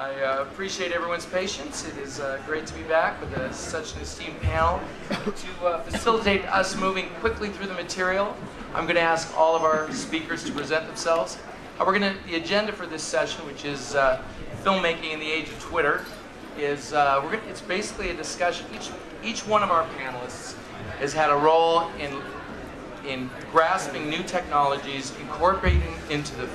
I appreciate everyone's patience. It is great to be back with such an esteemed panel. To facilitate us moving quickly through the material, I'm going to ask all of our speakers to present themselves. The agenda for this session, which is filmmaking in the age of Twitter, is it's basically a discussion. Each one of our panelists has had a role in grasping new technologies, incorporating into the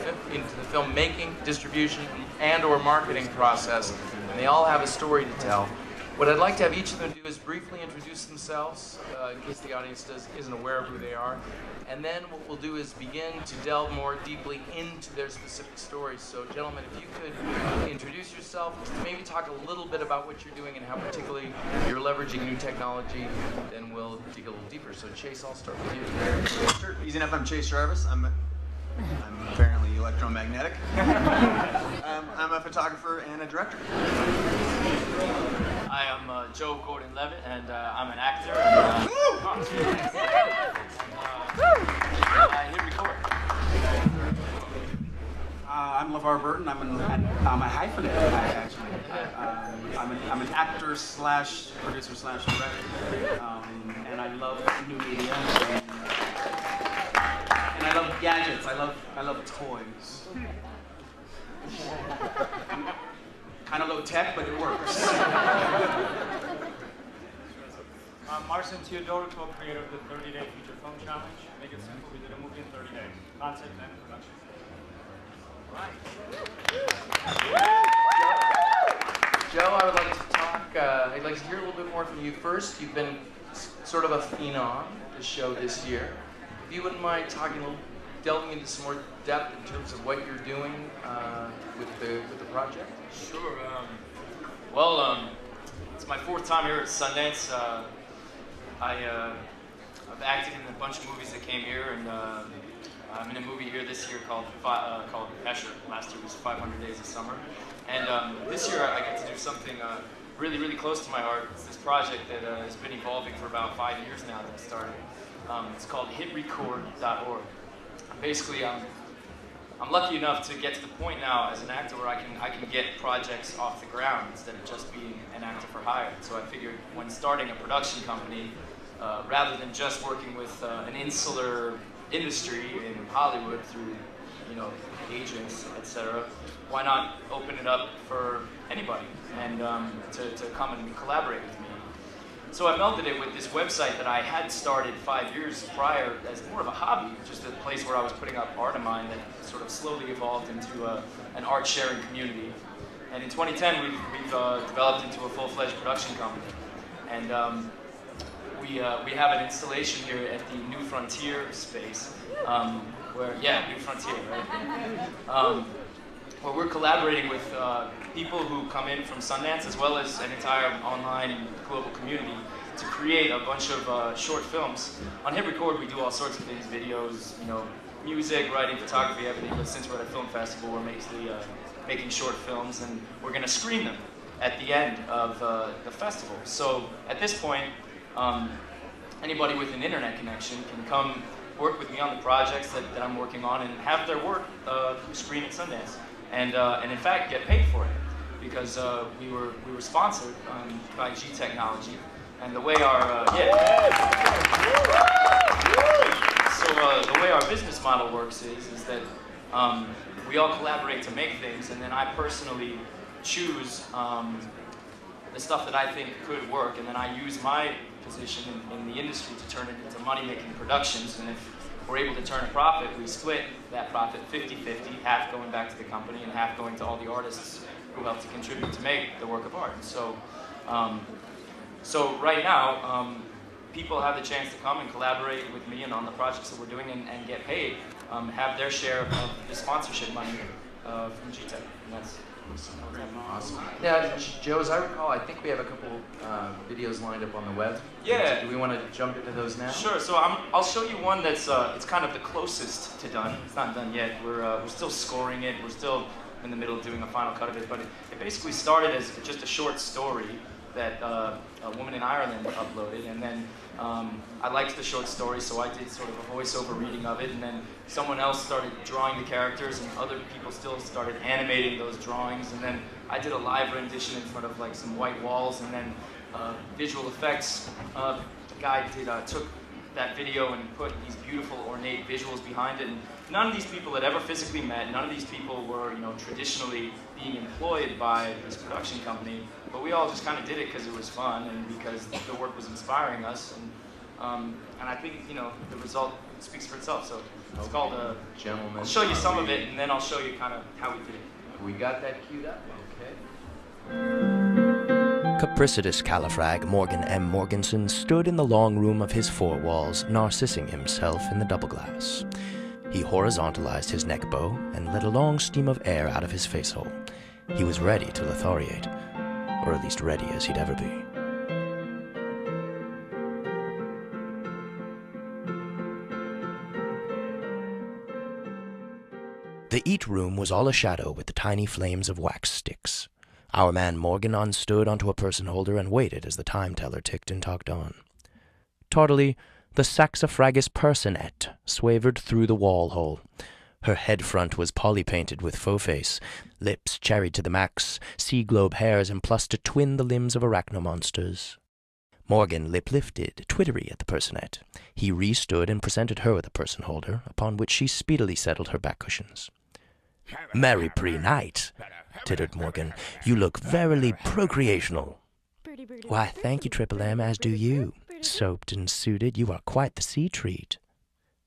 filmmaking, distribution, and/or marketing process, and they all have a story to tell. What I'd like to have each of them do is briefly introduce themselves, in case the audience isn't aware of who they are, and then what we'll do is begin to delve more deeply into their specific stories. So, gentlemen, if you could introduce yourself, maybe talk a little bit about what you're doing and how particularly you're leveraging new technology, then we'll dig a little deeper. So, Chase, I'll start with you. Sure. Easy enough. I'm Chase Jarvis. I'm apparently electromagnetic. I'm a photographer and a director. I am Joe Gordon-Levitt, and I'm an actor. I hit record. I'm LeVar Burton. I'm a hyphenate, actually. I'm an actor slash producer slash director, and I love new media. And I love gadgets. I love toys. Kind of low tech, but it works. Marcin Teodoro, co-creator of the 30-Day Feature Film Challenge. Make it simple, we did a movie in 30 days. Concept and production. Right. Joe, I would like to talk, I'd like to hear a little bit more from you first. You've been sort of a phenom at the show this year. If you wouldn't mind delving into some more depth in terms of what you're doing with the project. Sure. It's my fourth time here at Sundance. I've acted in a bunch of movies that came here, and I'm in a movie here this year called Escher. Last year was 500 Days of Summer. And this year I get to do something really, really close to my heart. It's this project that has been evolving for about 5 years now that I started. It's called hitrecord.org. Basically, I'm lucky enough to get to the point now as an actor where I can get projects off the ground instead of just being an actor for hire. So I figured when starting a production company, rather than just working with an insular industry in Hollywood through, agents, etc., why not open it up for anybody and to come and collaborate with me. So I melded it with this website that I had started 5 years prior as more of a hobby, just a place where I was putting up art of mine that sort of slowly evolved into an art sharing community. And in 2010, we've developed into a full-fledged production company. And we have an installation here at the New Frontier space, New Frontier, right? Where we're collaborating with people who come in from Sundance, as well as an entire online global community, to create a bunch of short films. On Hit Record, we do all sorts of things: videos, music, writing, photography, everything. But since we're at a film festival, we're making short films, and we're going to screen them at the end of the festival. So at this point, anybody with an internet connection can come work with me on the projects that I'm working on and have their work screened at Sundance. And in fact get paid for it, because we were sponsored by G Technology, and the way our the way our business model works is that we all collaborate to make things, and then I personally choose the stuff that I think could work, and then I use my position in the industry to turn it into money-making productions. And if we're able to turn a profit, we split that profit 50-50, half going back to the company and half going to all the artists who help to contribute to make the work of art. So, so right now, people have the chance to come and collaborate with me and on the projects that we're doing and get paid, have their share of the sponsorship money from G-Tech. And that's awesome. Yeah, Joe, as I recall, I think we have a couple videos lined up on the web. Yeah. Do we want to jump into those now? Sure. So I'll show you one that's it's kind of the closest to done. It's not done yet. We're still scoring it. We're still in the middle of doing a final cut of it. But it basically started as just a short story that a woman in Ireland uploaded, and then I liked the short story, so I did sort of a voiceover reading of it, and then someone else started drawing the characters, and other people still started animating those drawings, and then I did a live rendition in front of like some white walls, and then visual effects guy took that video and put these beautiful ornate visuals behind it, and none of these people had ever physically met, none of these people were, you know, traditionally being employed by this production company, but we all just kind of did it because it was fun and because the work was inspiring us, and I think, you know, the result speaks for itself. So it's called Gentlemen. I'll show you some of it, and then I'll show you kind of how we did it. We got that queued up? Okay. Capricitus Califrag Morgan M. Morganson stood in the long room of his four walls, narcissing himself in the double glass. He horizontalized his neck bow and let a long stream of air out of his face hole. He was ready to Lothariate, or at least ready as he'd ever be. The eat room was all a-shadow with the tiny flames of wax sticks. Our man Morgan unstood onto a person holder and waited as the time-teller ticked and talked on. Tardily, the saxifragus personette swavered through the wall hole. Her head front was poly-painted with faux face, lips cherried to the max, sea globe hairs emplussed to twin the limbs of arachnomonsters. Morgan lip-lifted, twittery at the personette. He re-stood and presented her with a person holder, upon which she speedily settled her back cushions. "Merry pre-night," tittered Morgan. "You look verily procreational." "Why, thank you, Triple M, as do you. Soaped and suited, you are quite the sea treat."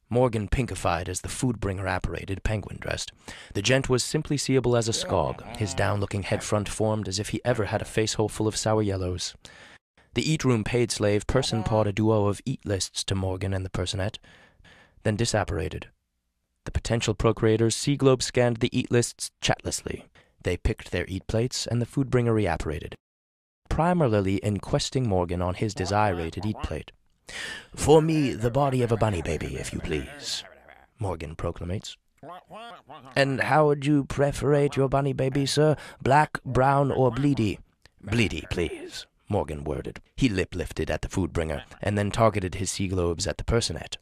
Morgan pinkified as the food-bringer apparated, penguin-dressed. The gent was simply seeable as a scog, his down-looking head front formed as if he ever had a face-hole full of sour yellows. The eat-room paid slave person-pawed a duo of eat-lists to Morgan and the personette, then disapparated. The potential procreators sea-globe scanned the eat-lists chatlessly. They picked their eat-plates, and the food-bringer reapparated, primarily enquesting Morgan on his desire-rated eat-plate. "For me, the body of a bunny baby, if you please," Morgan proclamates. "And how would you preferate your bunny baby, sir? Black, brown, or bleedy?" "Bleedy, please," Morgan worded. He lip-lifted at the food-bringer, and then targeted his sea-globes at the personette.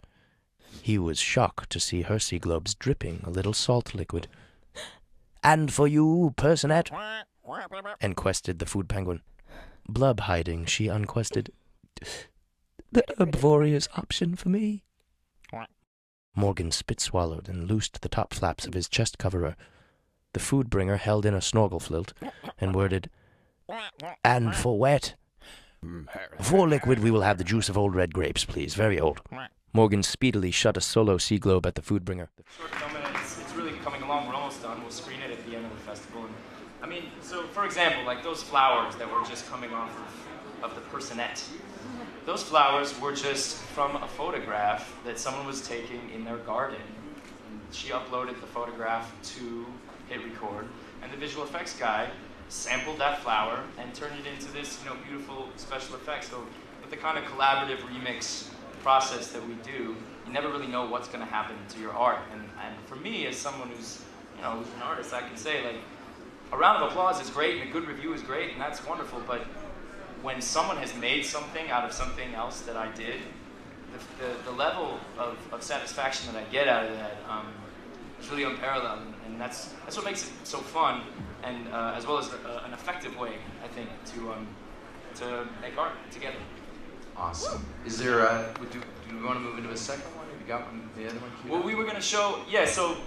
He was shocked to see her sea-globes dripping a little salt liquid. "And for you, personette?" enquested the food penguin. Blub hiding, she unquested. "The herbivorous option for me." Morgan spit-swallowed and loosed the top flaps of his chest-coverer. The food-bringer held in a snorkel-flilt and worded, "And for wet?" "For liquid, we will have the juice of old red grapes, please, very old." Morgan speedily shut a solo sea globe at the food-bringer. Short film, and it's really coming along. We're almost done. We'll screen it at the end of the festival. And, I mean, so for example, like those flowers that were just coming off of the personette. Those flowers were just from a photograph that someone was taking in their garden. And she uploaded the photograph to hit record, and the visual effects guy sampled that flower and turned it into this, you know, beautiful special effects. So with the kind of collaborative remix process that we do, you never really know what's going to happen to your art. And for me, as someone who's, you know, who's an artist, I can say, like, a round of applause is great and a good review is great and that's wonderful, but when someone has made something out of something else that I did, the level of satisfaction that I get out of that is really unparalleled, and that's what makes it so fun, and as well as an effective way, I think, to make art together. Awesome. Is there do we want to move into a second one? Have you got one, the other one queued Well, up? we were going to show, yeah, so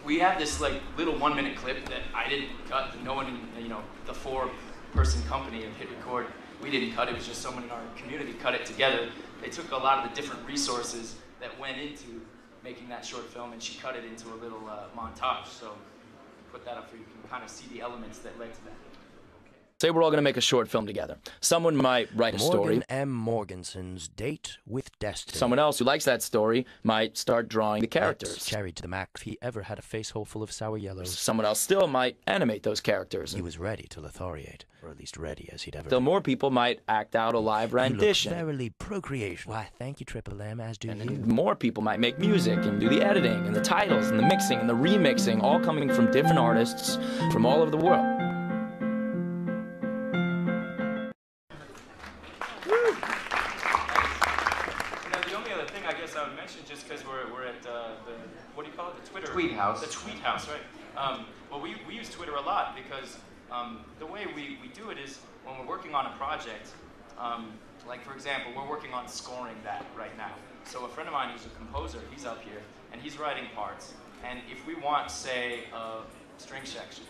we have this like little 1-minute clip that I didn't cut. No one in, you know, the 4-person company of Hit Record, we didn't cut. It was just someone in our community cut it together. They took a lot of the different resources that went into making that short film, and she cut it into a little montage. So put that up so you can kind of see the elements that led to that. Say we're all going to make a short film together. Someone might write a story. Morgan M. Morganson's Date with Destiny. Someone else who likes that story might start drawing the Lips characters. cherried to the max. If he ever had a face hole full of sour yellows. Someone else still might animate those characters. He was ready to Lothariate, or at least ready as he'd ever Still been. more people might act out a live rendition. You look verily procreation. Why, thank you, Triple M, as do And you. then more people might make music and do the editing and the titles and the mixing and the remixing, all coming from different artists from all over the world. Tweet House. The Tweet House, right. Well, we use Twitter a lot because the way we do it is when we're working on a project, like for example, we're working on scoring that right now. So a friend of mine who's a composer, he's up here, and he's writing parts. And if we want, say, a string section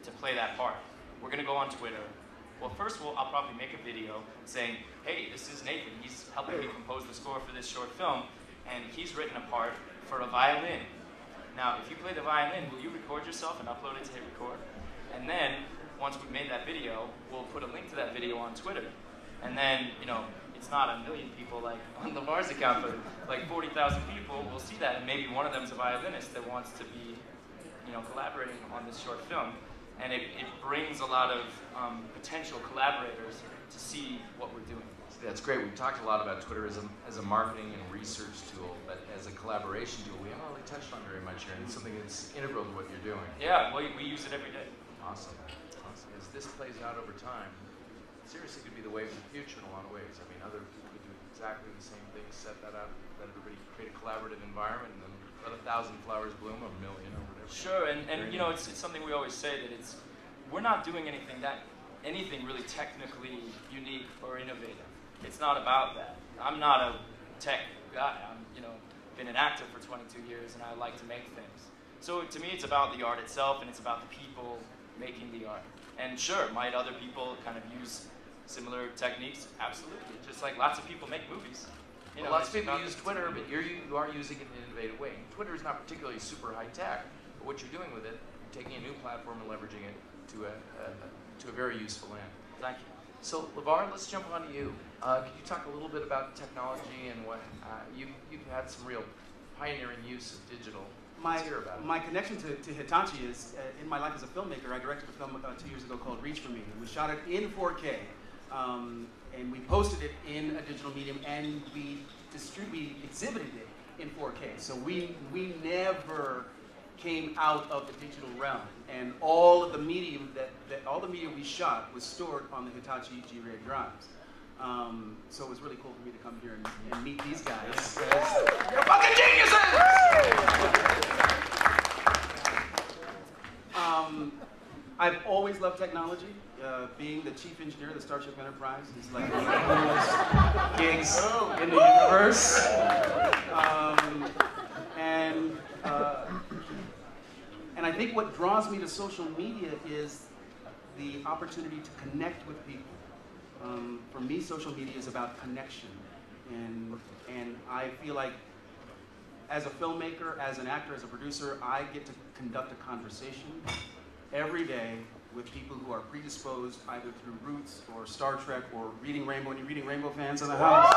to play that part, we're going to go on Twitter. Well, first I'll probably make a video saying, hey, this is Nathan. He's helping me compose the score for this short film, and he's written a part for a violin. Now, if you play the violin, will you record yourself and upload it to Hit Record? And then, once we've made that video, we'll put a link to that video on Twitter. And then, you know, it's not a million people like on LeVar's account, but like 40,000 people will see that, and maybe one of them's a violinist that wants to be, you know, collaborating on this short film. And it brings a lot of potential collaborators to see what we're doing. That's great. We've talked a lot about Twitter as a marketing and research tool, but as a collaboration tool, we haven't really touched on very much here, and it's something that's integral to what you're doing. Yeah, well, we use it every day. Awesome. Awesome. As this plays out over time, seriously could be the way of the future in a lot of ways. I mean, other people could do exactly the same thing, set that up, let everybody create a collaborative environment, and then let 1,000 flowers bloom, a million, or whatever. Sure, and you know, it's something we always say that we're not doing anything really technically unique or innovative. It's not about that. I'm not a tech guy. I'm, you know, been an actor for 22 years, and I like to make things. So to me, it's about the art itself, and it's about the people making the art. And sure, might other people kind of use similar techniques? Absolutely. Just like lots of people make movies. You know, lots of people use Twitter, but you are using it in an innovative way. Twitter is not particularly super high tech, but what you're doing with it, you're taking a new platform and leveraging it to a very useful end. Thank you. So, LeVar, let's jump onto you. Can you talk a little bit about technology and what you've had some real pioneering use of digital? Let's hear about it. My connection to Hitachi is, in my life as a filmmaker, I directed a film 2 years ago called Reach for Me. And we shot it in 4K, and we posted it in a digital medium, and we exhibited it in 4K. So we never came out of the digital realm, and all of the medium all the media we shot was stored on the Hitachi G-Ray drives. So it was really cool for me to come here and meet these guys. You're fucking geniuses! I've always loved technology. Being the chief engineer of the Starship Enterprise is like one of the coolest gigs in the universe. And I think what draws me to social media is the opportunity to connect with people. For me, social media is about connection. And I feel like as a filmmaker, as an actor, as a producer, I get to conduct a conversation every day with people who are predisposed either through Roots or Star Trek or Reading Rainbow. Any Reading Rainbow fans in the house?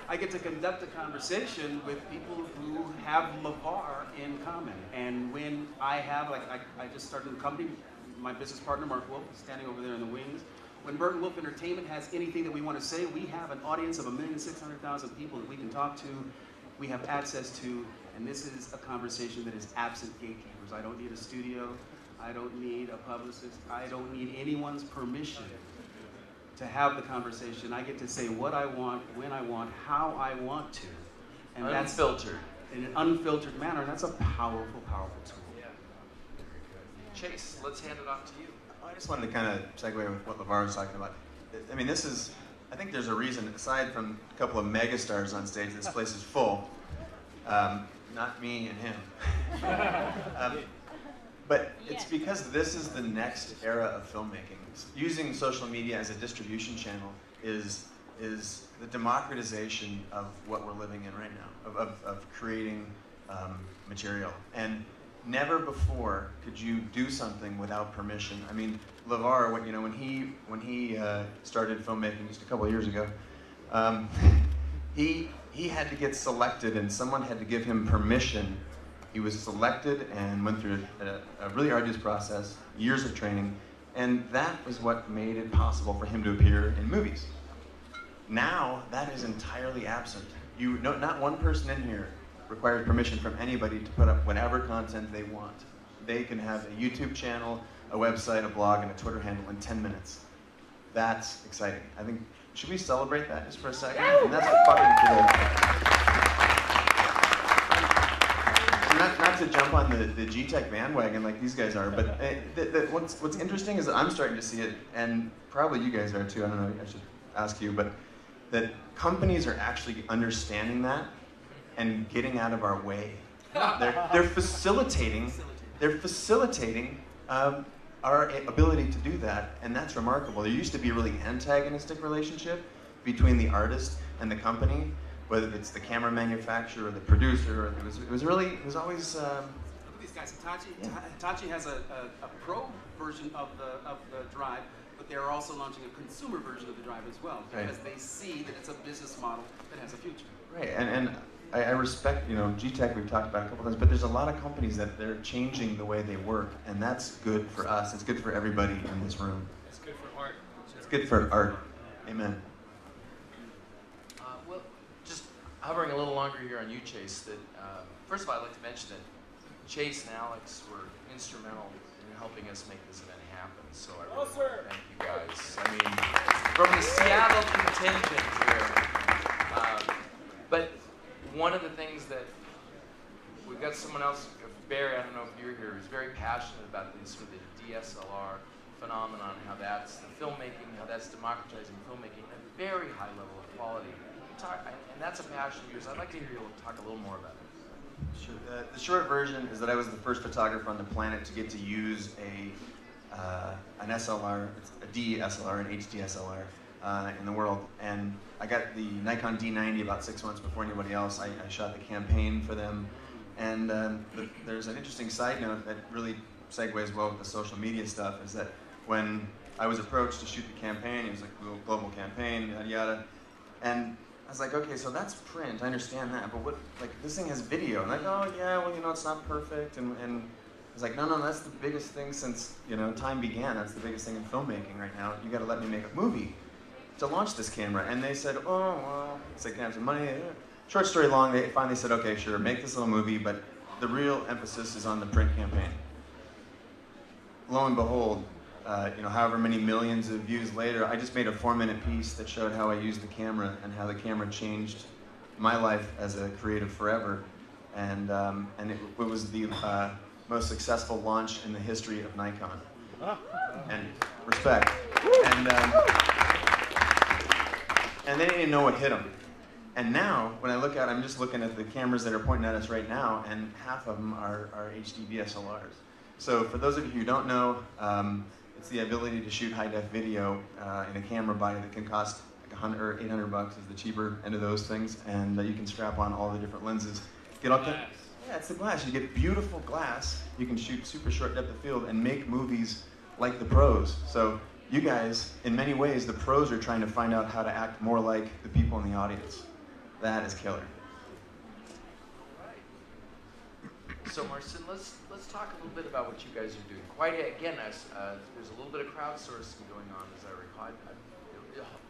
I get to conduct a conversation with people who have LeVar in common. And when I have, like, I just started a company, my business partner, Mark Wolf, is standing over there in the wings. When Burton Wolf Entertainment has anything that we want to say, we have an audience of 1,600,000 people that we can talk to, we have access to, and this is a conversation that is absent gatekeepers. I don't need a studio, I don't need a publicist, I don't need anyone's permission to have the conversation. I get to say what I want, when I want, how I want to. And that's unfiltered. In an unfiltered manner, that's a powerful, powerful tool. Yeah. Chase, let's hand it off to you. I just wanted to kind of segue with what LeVar was talking about. I mean, I think there's a reason, aside from a couple of megastars on stage, this place is full. Not me and him. But it's because this is the next era of filmmaking. Using social media as a distribution channel is the democratization of what we're living in right now, of creating material. And never before could you do something without permission. I mean, LeVar, when he started filmmaking just a couple of years ago, he had to get selected, and someone had to give him permission. He was selected and went through a really arduous process, years of training, and that was what made it possible for him to appear in movies. Now, that is entirely absent. Not one person in here requires permission from anybody to put up whatever content they want. They can have a YouTube channel, a website, a blog, and a Twitter handle in 10 minutes. That's exciting. I think, should we celebrate that just for a second? And that's fucking cool. to jump on the G-Tech bandwagon like these guys are, but what's interesting is that I'm starting to see it, and probably you guys are too, I don't know, I should ask you, but that companies are actually understanding that and getting out of our way. They're facilitating our ability to do that, and that's remarkable. There used to be a really antagonistic relationship between the artist and the company, whether it's the camera manufacturer or the producer. Or it was always. Look at these guys. Hitachi has a pro version of the drive, but they're also launching a consumer version of the drive as well, because they see that it's a business model that has a future. Right, and I respect, G-Tech we've talked about a couple times, but there's a lot of companies that they're changing the way they work, and that's good for us. It's good for everybody in this room. It's good for art. It's good for art. Amen. Well, just hovering a little longer here on you, Chase, that first of all, I'd like to mention that Chase and Alex were instrumental in helping us make this event happen, so I really want to thank you guys. I mean, from the Seattle contingent here, but one of the things that we've got someone else, Barry, I don't know if you're here, who's very passionate about this sort of the DSLR phenomenon, how that's the filmmaking, how that's democratizing filmmaking at a very high level of quality. And that's a passion of yours. I'd like to hear you talk a little more about it. Sure. The short version is that I was the first photographer on the planet to get to use an SLR, a DSLR, an HD SLR in the world. And I got the Nikon D90 about 6 months before anybody else. I shot the campaign for them. And there's an interesting side note that really segues well with the social media stuff, is that when I was approached to shoot the campaign, it was like a global campaign, yada yada. And I was like, okay, so that's print, I understand that, but what, like, this thing has video. And like, oh yeah, well, it's not perfect. And I was like, no, that's the biggest thing since, time began. That's the biggest thing in filmmaking right now. You gotta let me make a movie to launch this camera. And they said, oh, well, it's like, can I have some money? Short story long, they finally said, okay, sure, make this little movie, but the real emphasis is on the print campaign. Lo and behold, however many millions of views later, I just made a 4-minute piece that showed how I used the camera and how the camera changed my life as a creative forever. And it was the most successful launch in the history of Nikon. And respect. And they didn't know what hit them. And now, when I look at, I'm just looking at the cameras that are pointing at us right now, and half of them are HD DSLRs. So for those of you who don't know, it's the ability to shoot high-def video in a camera body that can cost like $100 or $800 is the cheaper end of those things, and you can strap on all the different lenses. Get up to, yeah, it's the glass. You get beautiful glass. You can shoot super short depth of field and make movies like the pros. So you guys, in many ways, the pros are trying to find out how to act more like the people in the audience. That is killer. So Marcin, let's talk a little bit about what you guys are doing. Quite again, there's a little bit of crowdsourcing going on, as I recall.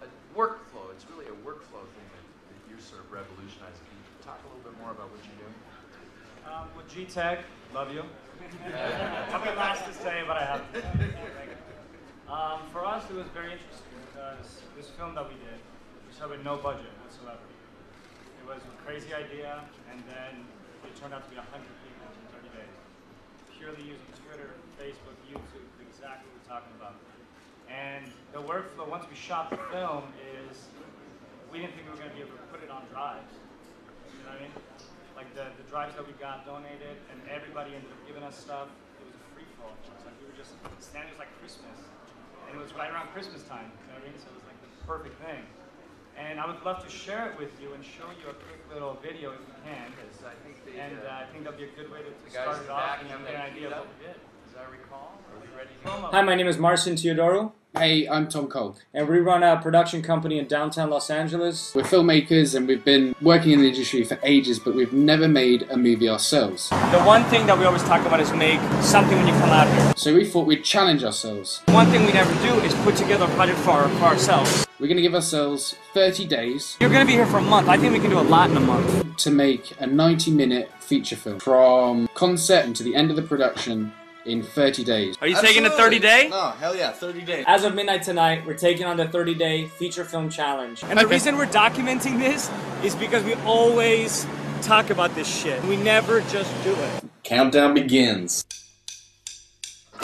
A workflow. It's really a workflow thing that you're sort of revolutionizing. Can you talk a little bit more about what you're doing? With G-Tech, love you. I'll be last to say, but I have to. For us, it was very interesting because this film that we did, we shot with no budget whatsoever. It was a crazy idea, and then it turned out to be 100 people in 30 days. Purely using Twitter, Facebook, YouTube, exactly what we're talking about. And the workflow, once we shot the film, is we didn't think we were going to be able to put it on drives. You know what I mean? Like the drives that we got donated, and everybody ended up giving us stuff. It was a free-for-all. It was like we were just standing, it was like Christmas. And it was right around Christmas time, you know what I mean? So it was like the perfect thing. And I would love to share it with you and show you a quick little video if you can. I think I think that'd be a good way to guys start it off and have get an idea of what we did. As I recall, are we ready to go? Hi, my name is Marcin Teodoro, Hey, I'm Tom Cole. and we run a production company in downtown Los Angeles. We're filmmakers and we've been working in the industry for ages, but we've never made a movie ourselves. The one thing that we always talk about is make something when you come out here. So we thought we'd challenge ourselves. One thing we never do is put together a project for ourselves. We're going to give ourselves 30 days You're going to be here for a month. I think we can do a lot in a month. to make a 90-minute feature film from concept and to the end of the production in 30 days. Are you taking the 30-day? No, hell yeah, 30 days. As of midnight tonight, we're taking on the 30-day feature film challenge. And the reason we're documenting this is because we always talk about this shit. We never just do it. Countdown begins.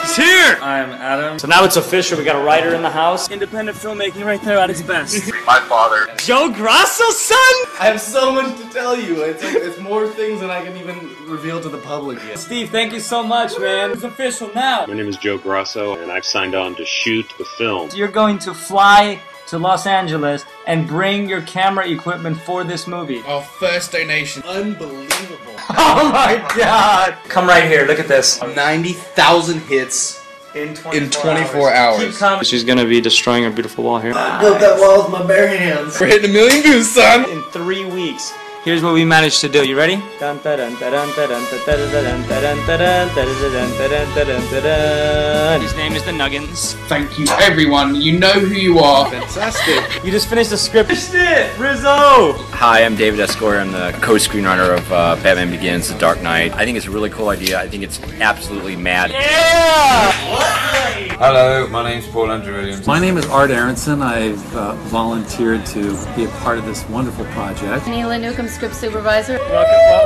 He's here! I'm Adam. So now it's official, we got a writer in the house. Independent filmmaking right there at its best. My father. Joe Grasso, son! I have so much to tell you. It's more things than I can even reveal to the public yet. Steve, thank you so much, man. It's official now. My name is Joe Grasso, and I've signed on to shoot the film. So you're going to fly to Los Angeles and bring your camera equipment for this movie. Our first donation. Unbelievable. Oh my god! Come right here, look at this. 90,000 hits In 24 hours. Keep coming. She's gonna be destroying our beautiful wall here. I built that wall with my bare hands. We're hitting 1 million views, son. In 3 weeks. Here's what we managed to do. You ready? His name is the Nuggins. Thank you, everyone. You know who you are. Fantastic. You just finished the script. Rizzo! Hi, I'm David Escobar. I'm the co-screenwriter of Batman Begins, The Dark Knight. I think it's a really cool idea. I think it's absolutely mad. Yeah! Hello, my name's Paul Andrew Williams. My name is Art Aronson. I've volunteered to be a part of this wonderful project. Neela Newcomb, script supervisor.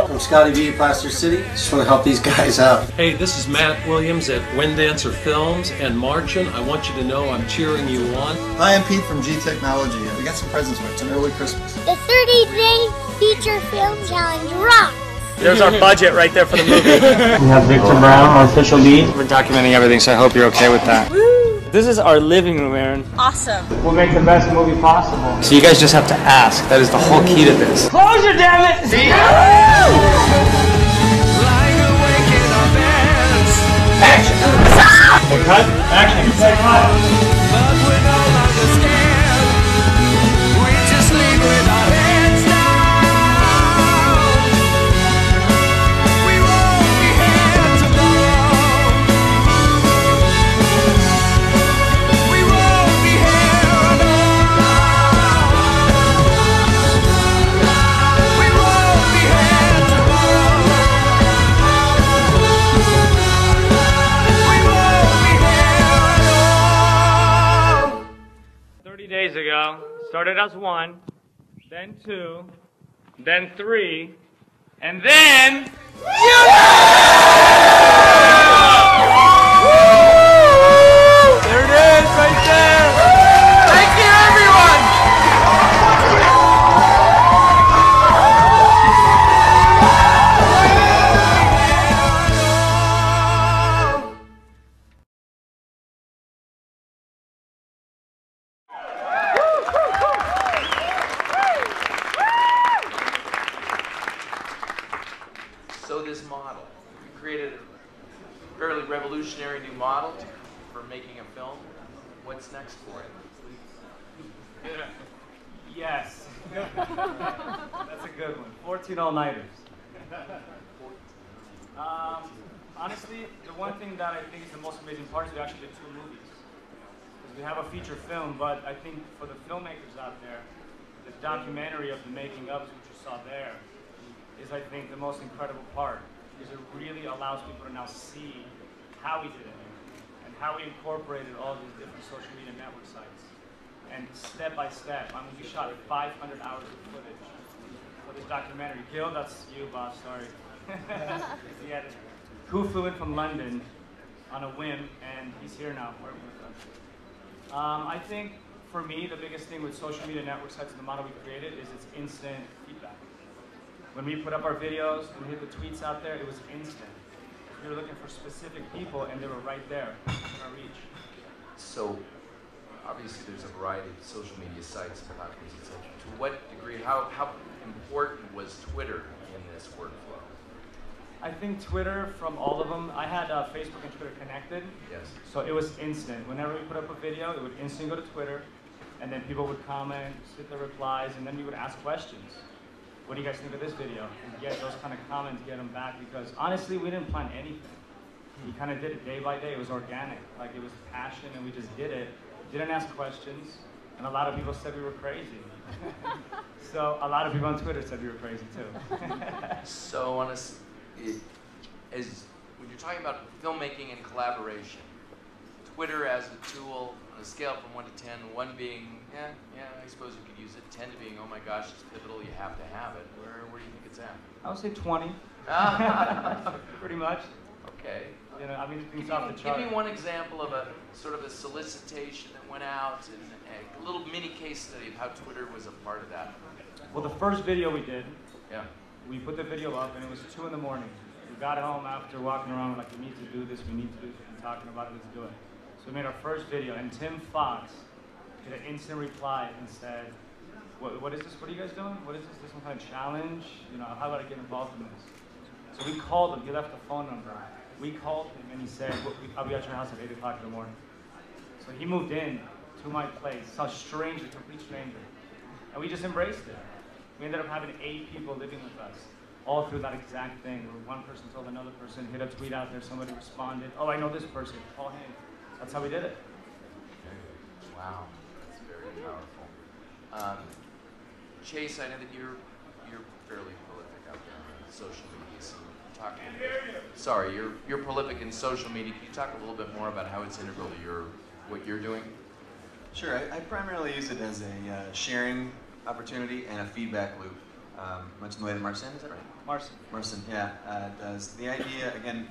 From Scotty V, Plaster City. Just want to help these guys out. Hey, this is Matt Williams at Windancer Films and Marching. I want you to know I'm cheering you on. Hi, I'm Pete from G Technology. We got some presents for you. It's an early Christmas. The 30-day feature film challenge rocks! There's our budget right there for the movie. We have Victor Brown, our official lead. We're documenting everything, so I hope you're okay with that. Woo! This is our living room, Aaron. Awesome. We'll make the best movie possible. So you guys just have to ask. That is the whole key to this. Closure, damn it! See ya! Action! Cut. Action. Cut. Days ago, started as 1, then 2, then 3, and then there it is, right there. Thank you, everyone. So this model, you created a fairly revolutionary new model for making a film. What's next for it? Yes. That's a good one. 14 all-nighters. Honestly, the one thing that I think is the most amazing part is we actually did 2 movies. Because we have a feature film, but I think for the filmmakers out there, the documentary of the making of, which you saw there, is I think the most incredible part, because it really allows people to now see how we did it and how we incorporated all these different social media network sites. And step by step, I mean, we shot 500 hours of footage for this documentary. Gil, that's you, boss, sorry. He's the editor. Who flew in from London on a whim, and he's here now working with us. I think, for me, the biggest thing with social media network sites and the model we created is its instant feedback. When we put up our videos and hit the tweets out there, it was instant. We were looking for specific people, and they were right there in our reach. So, obviously, there's a variety of social media sites and platforms, etc. To what degree, how important was Twitter in this workflow? I think Twitter, from all of them, I had Facebook and Twitter connected. Yes. So it was instant. Whenever we put up a video, it would instantly go to Twitter, and then people would comment, hit the replies, and then we would ask questions. What do you guys think of this video? And get those kind of comments, get them back, because honestly, we didn't plan anything. We kind of did it day by day. It was organic. Like, it was passion, and we just did it. Didn't ask questions, and a lot of people said we were crazy. So a lot of people on Twitter said we were crazy, too. So, when you're talking about filmmaking and collaboration, Twitter as a tool on a scale from 1 to 10, 1 being, yeah, I suppose you could use it, 10 to being, oh my gosh, it's pivotal, you have to have it. Where do you think it's at? I would say 20. Pretty much. Okay. You know, I mean, things off the Give chart. me one example of a sort of a solicitation that went out and a little mini case study of how Twitter was a part of that. Well, the first video we did, Yeah. we put the video up and it was 2 in the morning. We got home after walking around like, we need to do this, we need to do this, we've been talking about it, let's do it. So we made our first video and Tim Fox did an instant reply and said, what is this, what are you guys doing? What is this, some kind of challenge? You know, how about I get involved in this? So we called him, he left the phone number. We called him and he said, I'll be at your house at 8 o'clock in the morning. So he moved in to my place, a stranger, complete stranger. And we just embraced it. We ended up having 8 people living with us, all through that exact thing, where one person told another person, hit a tweet out there, somebody responded, oh, I know this person, call him. That's how we did it. Wow, that's very powerful. Chase, I know that you're fairly prolific out there on social media. So talk a little bit. Sorry, you're prolific in social media. Can you talk a little bit more about how it's integral to what you're doing? Sure, I primarily use it as a sharing opportunity and a feedback loop. Much in the way that Marcin, is that right? Marcin, yeah, does. The idea, again,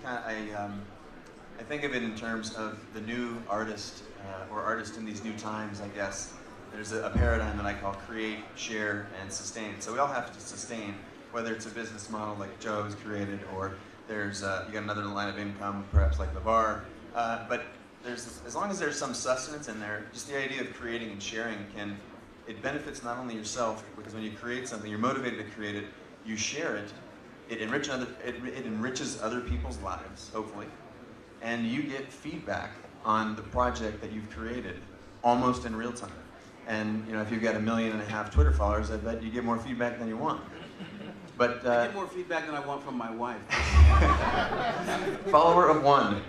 I think of it in terms of the new artist, or artist in these new times, I guess. There's a paradigm that I call create, share, and sustain. So we all have to sustain, whether it's a business model like Joe has created, or there's you got another line of income, perhaps like LeVar. But as long as there's some sustenance in there, just the idea of creating and sharing it benefits not only yourself, because when you create something, you're motivated to create it, you share it, it enriches other people's lives, hopefully, and you get feedback on the project that you've created almost in real time. And you know, if you've got 1.5 million Twitter followers, I bet you get more feedback than you want. But I get more feedback than I want from my wife. Follower of 1.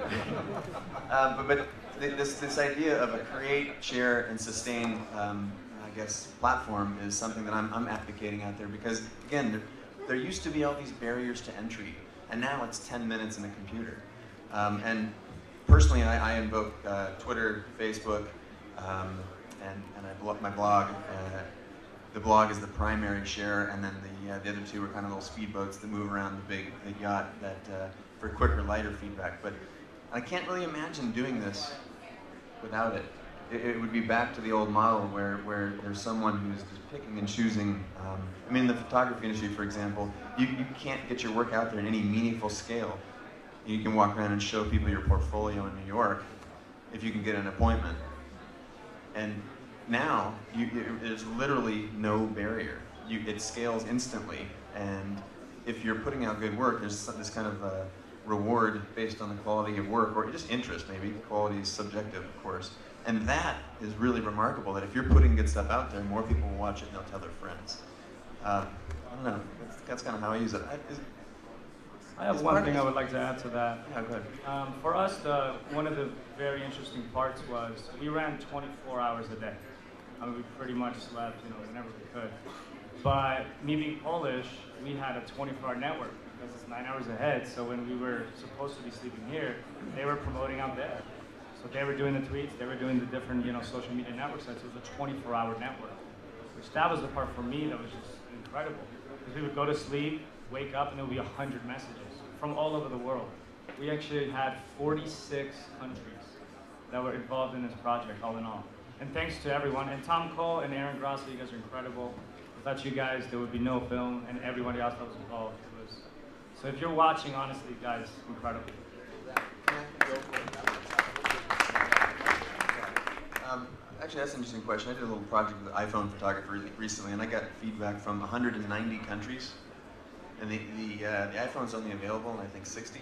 But this idea of a create, share, and sustain, I guess, platform is something that I'm advocating out there, because again, there used to be all these barriers to entry, and now it's 10 minutes in a computer. And personally, I invoke Twitter, Facebook, and my blog. The blog is the primary share, and then the other two are kind of little speedboats that move around the big yacht that for quicker, lighter feedback. But I can't really imagine doing this without it. It would be back to the old model where there's someone who's just picking and choosing. I mean, in the photography industry, for example, you can't get your work out there in any meaningful scale. You can walk around and show people your portfolio in New York if you can get an appointment. And now, there's literally no barrier. It scales instantly, and if you're putting out good work, there's this kind of reward based on the quality of work, or just interest maybe. Quality is subjective, of course. And that is really remarkable, that if you're putting good stuff out there, more people will watch it and they'll tell their friends. I don't know, that's kind of how I use it. I have one thing I would like to add to that. Yeah, go ahead. For us, one of the very interesting parts was we ran 24 hours a day. I mean, we pretty much slept, whenever we could. But me being Polish, we had a 24-hour network because it's 9 hours ahead. So when we were supposed to be sleeping here, they were promoting out there. So they were doing the tweets, they were doing the different, social media network sites. It was a 24-hour network, which that was the part for me that was just incredible. Because we would go to sleep, wake up, and there would be 100 messages from all over the world. We actually had 46 countries that were involved in this project, all in all. And thanks to everyone, and Tom Cole and Aaron Grosso, you guys are incredible. Without you guys, there would be no film, and everybody else that was involved. So if you're watching, honestly, guys, incredible. Actually, that's an interesting question. I did a little project with iPhone photography recently, and I got feedback from 190 countries. And the iPhone's only available in, I think, 60.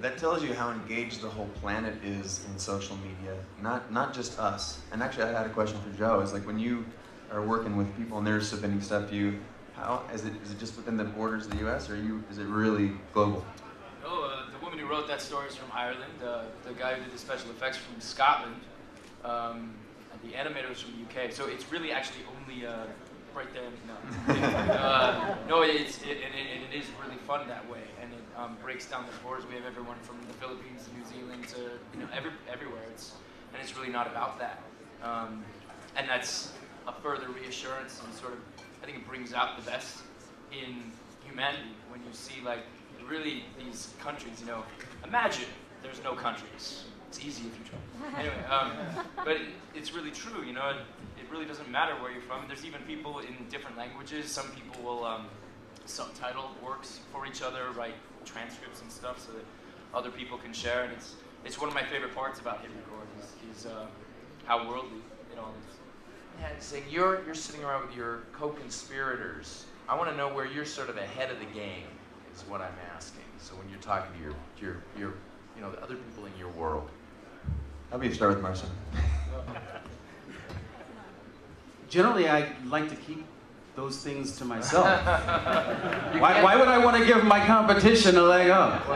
That tells you how engaged the whole planet is in social media, not just us. And actually, I had a question for Joe. Is like, when you are working with people and they're submitting stuff to you, how is it just within the borders of the U.S. or is it really global? No, the woman who wrote that story is from Ireland. The guy who did the special effects from Scotland. And the animator was from the UK. So it's really actually only right there. No, it is really fun that way, and it breaks down the borders. We have everyone from the Philippines to New Zealand to everywhere. And it's really not about that. And that's a further reassurance and sort of, I think it brings out the best in humanity when you see like really these countries. You know, imagine there's no countries. It's easy if you try. Anyway, but it's really true. You know, it really doesn't matter where you're from. There's even people in different languages. Some people will subtitle works for each other, write transcripts and stuff, so that other people can share. And it's one of my favorite parts about Hit Record is how worldly it all is. Yeah, saying you're sitting around with your co-conspirators. I want to know where you're sort of ahead of the game, is what I'm asking. So when you're talking to your you know, the other people in your world. How about you start with Marcin? Generally, I like to keep those things to myself. Why would I want to give my competition a leg up?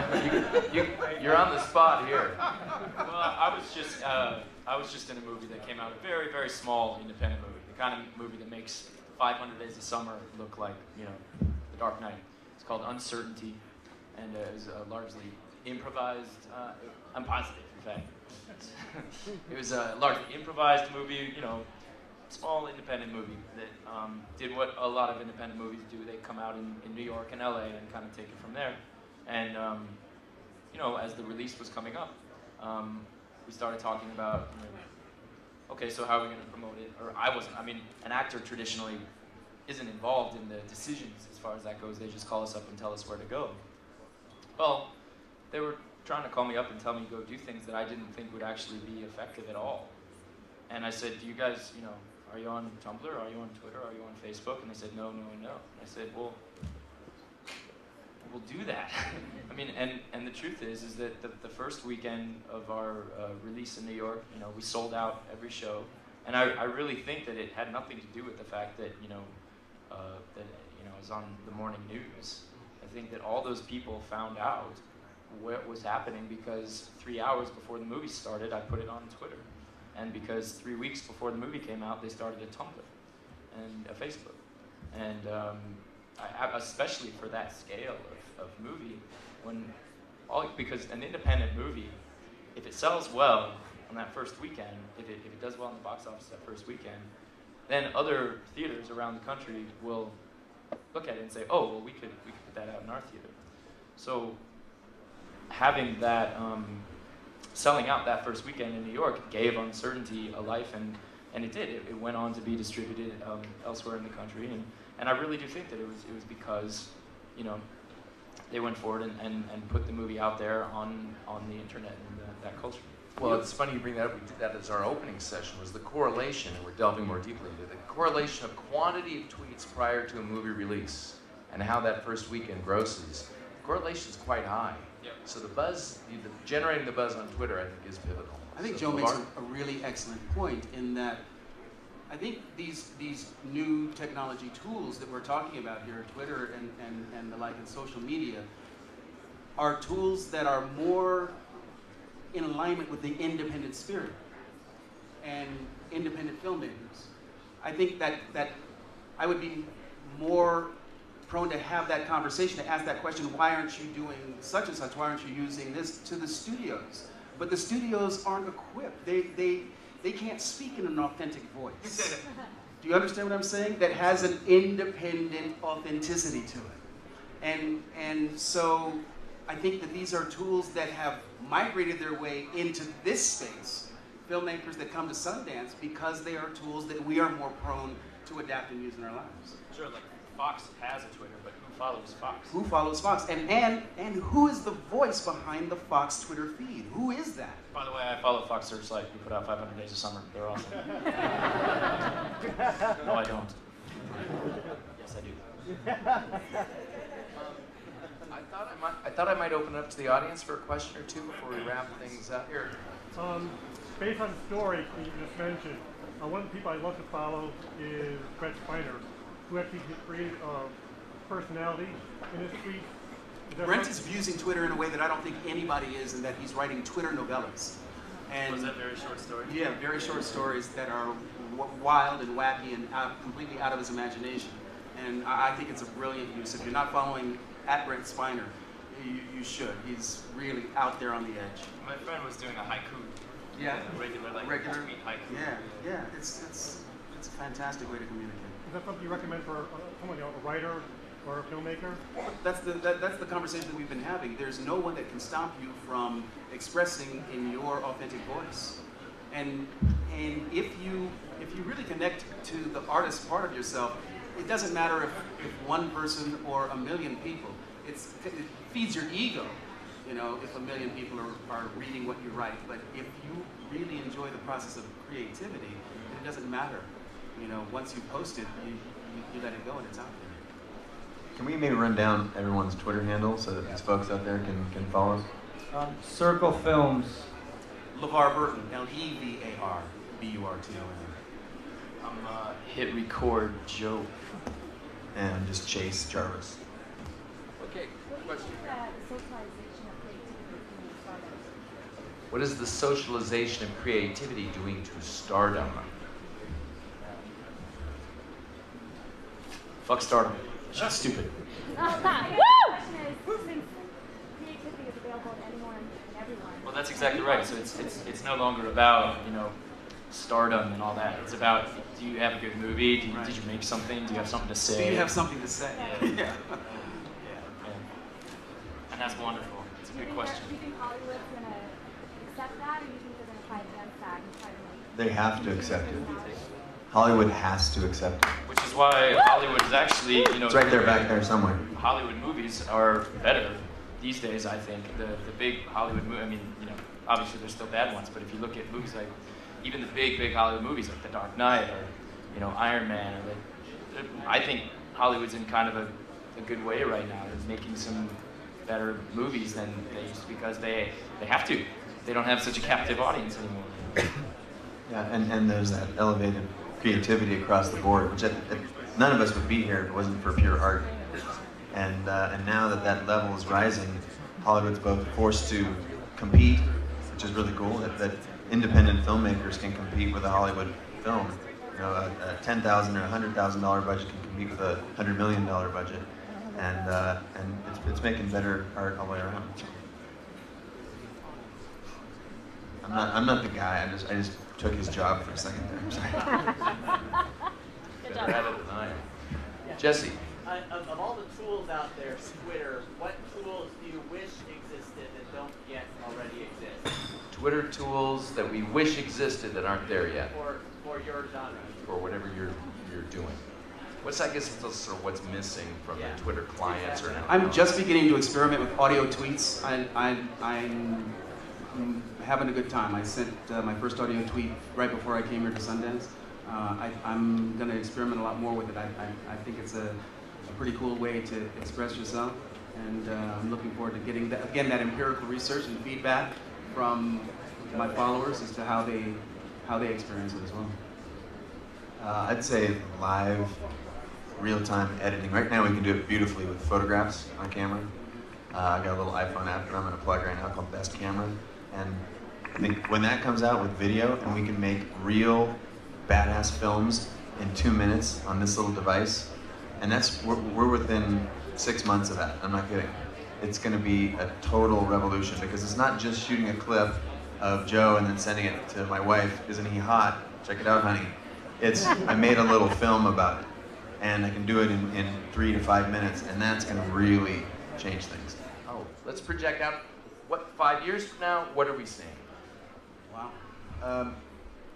You're on the spot here. Well, I was just in a movie that came out, a very, very small independent movie, the kind of movie that makes 500 Days of Summer look like, you know, The Dark Knight. It's called Uncertainty, and it was largely improvised. I'm positive, in fact. It was a largely improvised movie, you know, small independent movie that did what a lot of independent movies do. They come out in New York and LA and kind of take it from there. And, you know, as the release was coming up, we started talking about, you know, okay, so how are we going to promote it? Or I wasn't. I mean, an actor traditionally isn't involved in the decisions as far as that goes. They just call us up and tell us where to go. Well, they were trying to call me up and tell me to go do things that I didn't think would actually be effective at all. And I said, do you guys, you know, are you on Tumblr? Are you on Twitter? Are you on Facebook? And they said, no, no, and no. And I said, well, we'll do that. I mean, and the truth is that the first weekend of our release in New York, you know, we sold out every show. And I really think that it had nothing to do with the fact that, you know, that, you know, it was on the morning news. I think that all those people found out what was happening because 3 hours before the movie started, I put it on Twitter. And because 3 weeks before the movie came out, they started a Tumblr and a Facebook. And especially for that scale of movie, because an independent movie, if it sells well on that first weekend, if it does well in the box office that first weekend, then other theaters around the country will look at it and say, oh, well, we could put that out in our theater. So having that, selling out that first weekend in New York gave Uncertainty a life, and it did. It went on to be distributed elsewhere in the country, and I really do think that it was because, you know, they went forward and put the movie out there on the internet and that culture. Well, it's funny you bring that up. We did that as our opening session, was the correlation, and we're delving more deeply into the correlation of quantity of tweets prior to a movie release and how that first weekend grosses. The correlation is quite high. Yep. So the buzz, generating the buzz on Twitter, I think, is pivotal. I think so Joe makes a really excellent point in that I think these new technology tools that we're talking about here, Twitter and the like, and social media, are tools that are more in alignment with the independent spirit and independent filmmakers. I think that I would be more prone to have that conversation, to ask that question, why aren't you doing such and such? Why aren't you using this to the studios? But the studios aren't equipped. They can't speak in an authentic voice. Do you understand what I'm saying? That has an independent authenticity to it. And so I think that these are tools that have migrated their way into this space, filmmakers that come to Sundance, because they are tools that we are more prone to adapt and use in our lives. Sure, like Fox has a Twitter, but who follows Fox? Who follows Fox? And who is the voice behind the Fox Twitter feed? Who is that? By the way, I follow Fox Searchlight. We put out 500 Days of Summer. They're awesome. No, I don't. Yes, I do. I thought I might open it up to the audience for a question or two before we wrap things up here. Based on the story that you just mentioned, one of the people I love to follow is Brent Spiner, who actually created personality in his tweets. Brent is using Twitter in a way that I don't think anybody is, in that he's writing Twitter novellas. And was that very short story? Yeah, very short stories that are wild and wacky and completely out of his imagination. And I think it's a brilliant use. If you're not following @Brent Spiner, you should. He's really out there on the edge. My friend was doing a haiku. Yeah. Regular tweet haiku. Yeah. It's a fantastic way to communicate. Is that something you recommend for someone, a writer or a filmmaker? That's the conversation that we've been having. There's no one that can stop you from expressing in your authentic voice. And if you really connect to the artist part of yourself, it doesn't matter if one person or a million people. It feeds your ego, you know, if a million people are reading what you write. But if you really enjoy the process of creativity, it doesn't matter. You know, once you post it, you let it go and it's out there. Can we maybe run down everyone's Twitter handle so that these folks out there can follow us? Circle Films. LeVar Burton, Levar Burton. I'm Hit Record Joe. And I'm just Chase Jarvis. Okay, question. What is the socialization of creativity doing to stardom? Fuck stardom. She's stupid. Well, that's exactly right. So it's no longer about, you know, stardom and all that. It's about, do you have a good movie? Did you make something? Do you have something to say? Do you have something to say? Yeah. And that's wonderful. It's a good question. Do you think Hollywood's going to accept that, or do you think they're going to fight against that and try to make They have to accept it. Hollywood has to accept it. Which is why Hollywood is actually, you know... It's right there, back there somewhere. Hollywood movies are better these days, I think. The big Hollywood movies, I mean, you know, obviously there's still bad ones, but if you look at movies like, even the big Hollywood movies like The Dark Knight or, you know, Iron Man, or I think Hollywood's in kind of a good way right now. They're making some better movies than they used to because they have to. They don't have such a captive audience anymore. Yeah, and there's that elevated creativity across the board, which none of us would be here if it wasn't for pure art. And now that level is rising, Hollywood's both forced to compete, which is really cool, that independent filmmakers can compete with a Hollywood film. You know, a $10,000 or $100,000 budget can compete with a $100 million budget, and it's making better art all the way around. I'm not the guy. I just took his job for a second there. I'm sorry. Good job. Better than I am. Jesse. Of all the tools out there, Twitter, what tools do you wish existed that don't yet already exist? Twitter tools that we wish existed that aren't there yet. For your genre. For whatever you're doing. I guess it's sort of what's missing from the Twitter clients or now. I'm just beginning to experiment with audio tweets. I'm having a good time. I sent my first audio tweet right before I came here to Sundance. I'm going to experiment a lot more with it. I think it's a pretty cool way to express yourself, and I'm looking forward to getting that empirical research and feedback from my followers as to how they experience it as well. I'd say live, real-time editing. Right now we can do it beautifully with photographs on camera. I got a little iPhone app that I'm going to plug right now called Best Camera, and I think when that comes out with video and we can make real badass films in 2 minutes on this little device, and we're within 6 months of that. I'm not kidding. It's going to be a total revolution because it's not just shooting a clip of Joe and then sending it to my wife. Isn't he hot? Check it out, honey. I made a little film about it, and I can do it in 3 to 5 minutes, and that's going to really change things. Oh, let's project out. 5 years from now, what are we seeing? Wow.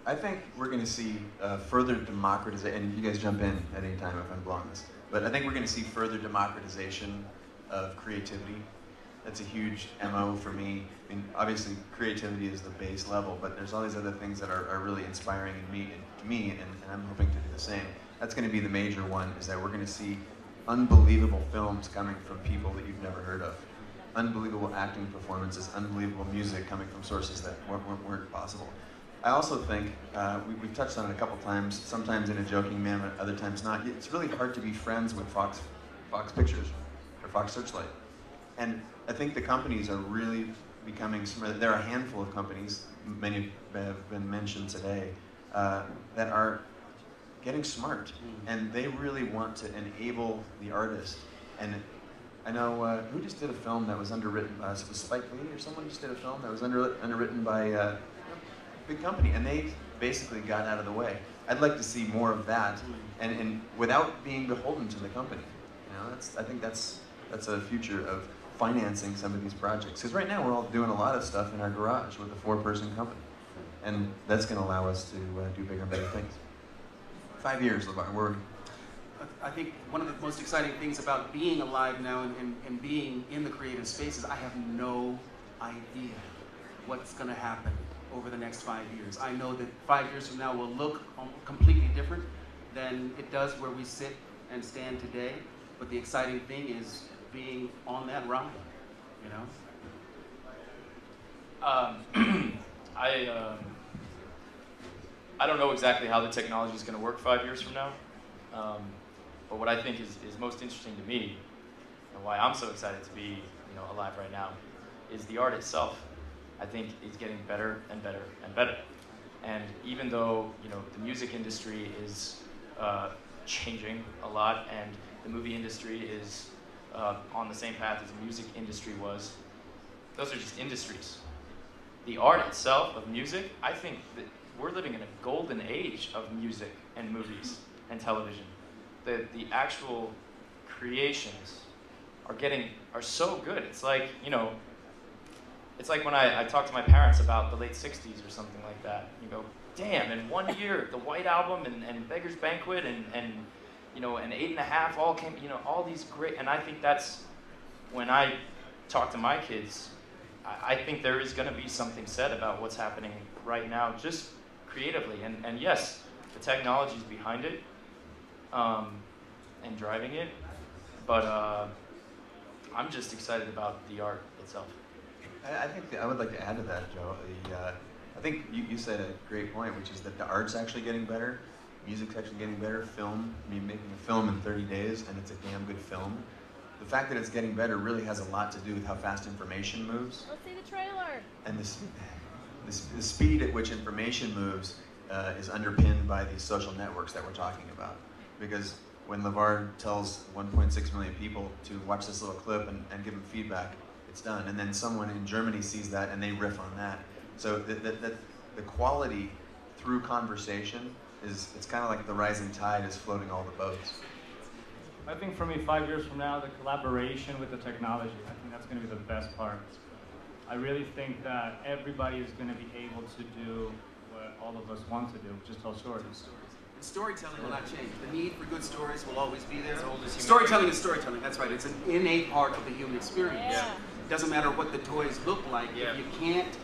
I think we're going to see further democratization, and you guys jump in at any time if I'm blowing this, but I think we're going to see further democratization of creativity. That's a huge MO for me. I mean, obviously creativity is the base level, but there's all these other things that are really inspiring to me, and I'm hoping to do the same. That's going to be the major one, is that we're going to see unbelievable films coming from people that you've never heard of. Unbelievable acting performances, unbelievable music coming from sources that weren't possible. I also think, we've touched on it a couple times, sometimes in a joking manner, other times not. It's really hard to be friends with Fox Pictures or Fox Searchlight. And I think the companies are really becoming smart. There are a handful of companies, many have been mentioned today, that are getting smart. And they really want to enable the artist. And I know, who just did a film that was underwritten, was Spike Lee or someone just did a film that was underwritten by a big company, and they basically got out of the way. I'd like to see more of that, and without being beholden to the company. You I think that's a future of financing some of these projects. Because right now we're all doing a lot of stuff in our garage with a 4-person company. And that's going to allow us to do bigger and better things. 5 years, LeVar, we're... I think one of the most exciting things about being alive now and being in the creative space is I have no idea what's going to happen over the next 5 years. I know that 5 years from now will look completely different than it does where we sit and stand today. But the exciting thing is being on that ride, you know? I don't know exactly how the technology is going to work 5 years from now, but what I think is most interesting to me, and why I'm so excited to be alive right now, is the art itself. I think it's getting better and better and better. And even though the music industry is changing a lot, and the movie industry is on the same path as the music industry was, those are just industries. The art itself of music, I think that we're living in a golden age of music and movies and television. The actual creations are so good. It's like, it's like when I talk to my parents about the late 60s or something like that. You go, damn, in 1 year, the White Album and Beggar's Banquet and an 8.5 all came, all these great, and I think that's, when I talk to my kids, I think there is going to be something said about what's happening right now, just creatively. And yes, the technology's behind it and driving it, but I'm just excited about the art itself. I think I would like to add to that, Joe. I think you said a great point, which is that the art's actually getting better, music's actually getting better, film, making a film in 30 days, and it's a damn good film. The fact that it's getting better really has a lot to do with how fast information moves. Let's see the trailer. And the speed at which information moves is underpinned by these social networks that we're talking about. Because when LeVar tells 1.6 million people to watch this little clip and give them feedback, it's done. And then someone in Germany sees that and they riff on that. So the quality through conversation it's kind of like the rising tide is floating all the boats. I think for me, 5 years from now, the collaboration with the technology, I think that's going to be the best part. I really think that everybody is going to be able to do what all of us want to do, which is tell stories. And storytelling will not change. The need for good stories will always be there. Storytelling is storytelling, that's right. It's an innate part of the human experience. Yeah. It doesn't matter what the toys look like. Yeah. If you can't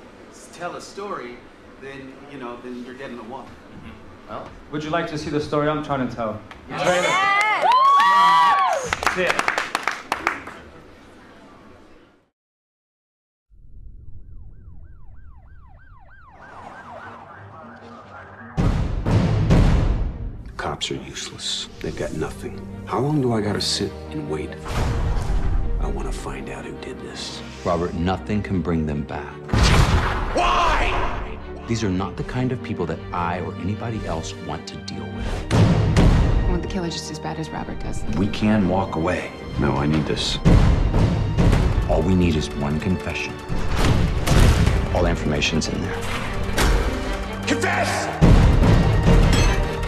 tell a story, then then you're dead in the water. Well, would you like to see the story I'm trying to tell? Yes. That's it. Cops are useless. They've got nothing. How long do I gotta sit and wait? I want to find out who did this. Robert, nothing can bring them back. Why? These are not the kind of people that I or anybody else want to deal with. I want the killer just as bad as Robert does. We can walk away. No, I need this. All we need is one confession. All the information's in there. Confess!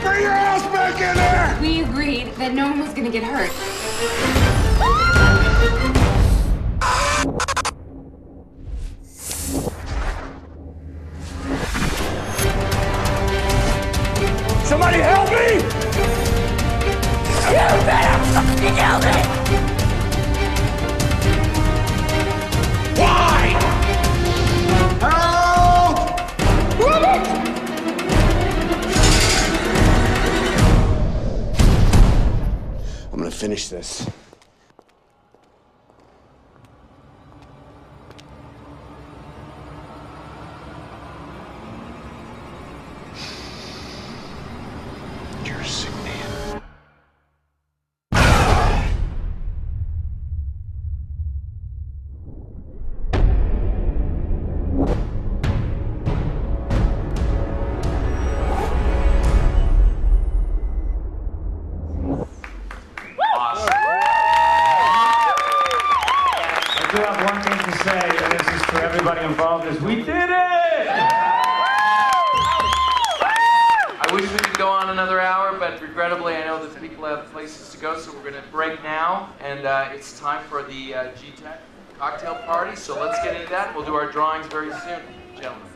Bring your ass back in there! We agreed that no one was gonna get hurt. Somebody help me! You better fucking help me! Why? Help! Robert! I'm gonna finish this. You're a sick man. I do have one thing to say, and this is for everybody involved, is we did it! I wish we could could go on another hour, but regrettably, I know that people have places to go, so we're going to break now, and it's time for the G-Tech cocktail party. So let's get into that. We'll do our drawings very soon, gentlemen.